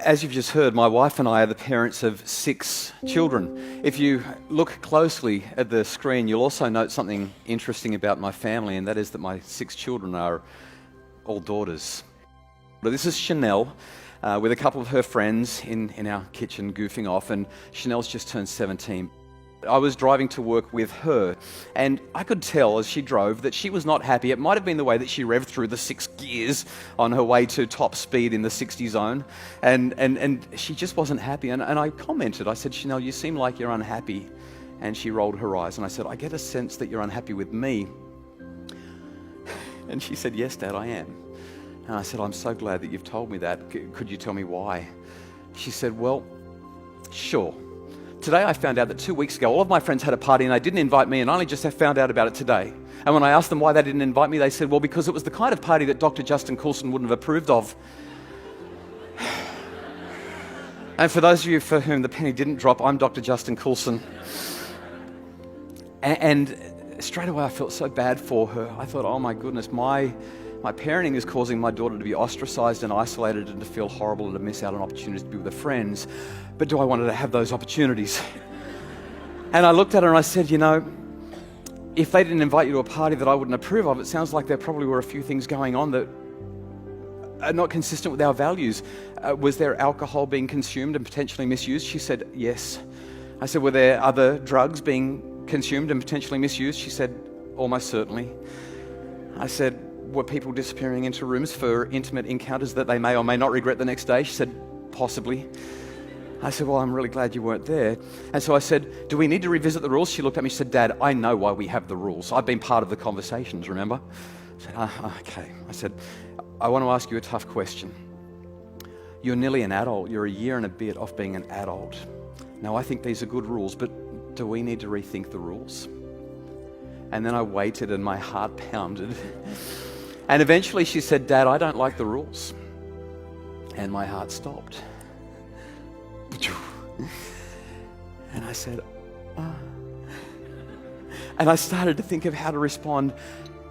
As you've just heard, my wife and I are the parents of 6 children. If you look closely at the screen, you'll also note something interesting about my family, and that is that my 6 children are all daughters. This is Chanel with a couple of her friends in our kitchen goofing off, and Chanel's just turned 17. I was driving to work with her, and I could tell as she drove that she was not happy. It might have been the way that she revved through the 6 gears on her way to top speed in the 60 zone, and she just wasn't happy. And I commented, I said, Chanel, you seem like you're unhappy. And she rolled her eyes, and I said, I get a sense that you're unhappy with me. And she said, yes, Dad, I am. And I said, I'm so glad that you've told me that. Could you tell me why? She said, well, sure. Today I found out that 2 weeks ago, all of my friends had a party and they didn't invite me, and I only just found out about it today. And when I asked them why they didn't invite me, they said, well, because it was the kind of party that Dr. Justin Coulson wouldn't have approved of. And for those of you for whom the penny didn't drop, I'm Dr. Justin Coulson. And straight away I felt so bad for her. I thought, oh my goodness, my parenting is causing my daughter to be ostracized and isolated and to feel horrible and to miss out on opportunities to be with her friends. But do I want her to have those opportunities? And I looked at her and I said, you know, if they didn't invite you to a party that I wouldn't approve of, it sounds like there probably were a few things going on that are not consistent with our values. Was there alcohol being consumed and potentially misused? She said, yes. I said, were there other drugs being consumed and potentially misused? She said, almost certainly. I said, were people disappearing into rooms for intimate encounters that they may or may not regret the next day? She said, possibly. I said, well, I'm really glad you weren't there. And so I said, do we need to revisit the rules? She looked at me, she said, Dad, I know why we have the rules. I've been part of the conversations, remember? I said, okay. I said, I want to ask you a tough question. You're nearly an adult. You're a year and a bit off being an adult. Now, I think these are good rules, but do we need to rethink the rules? And then I waited and my heart pounded. And eventually she said, Dad, I don't like the rules. And my heart stopped. And I said, And I started to think of how to respond.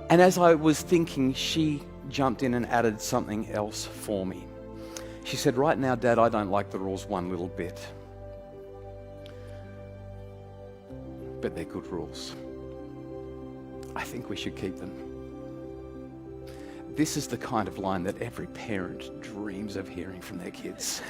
And as I was thinking, she jumped in and added something else for me. She said, right now, Dad, I don't like the rules one little bit. But they're good rules. I think we should keep them. This is the kind of line that every parent dreams of hearing from their kids.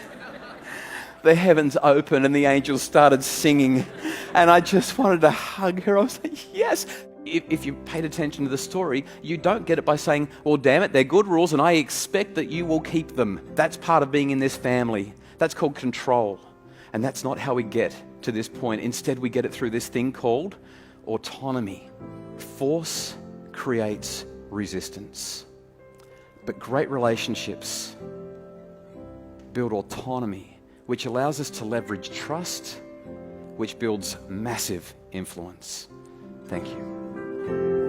The heavens opened and the angels started singing, and I just wanted to hug her. I was like, yes. If you paid attention to the story, you don't get it by saying, well, damn it, they're good rules and I expect that you will keep them. That's part of being in this family. That's called control. And that's not how we get to this point. Instead, we get it through this thing called autonomy. Force creates resistance. But great relationships build autonomy, which allows us to leverage trust, which builds massive influence. Thank you.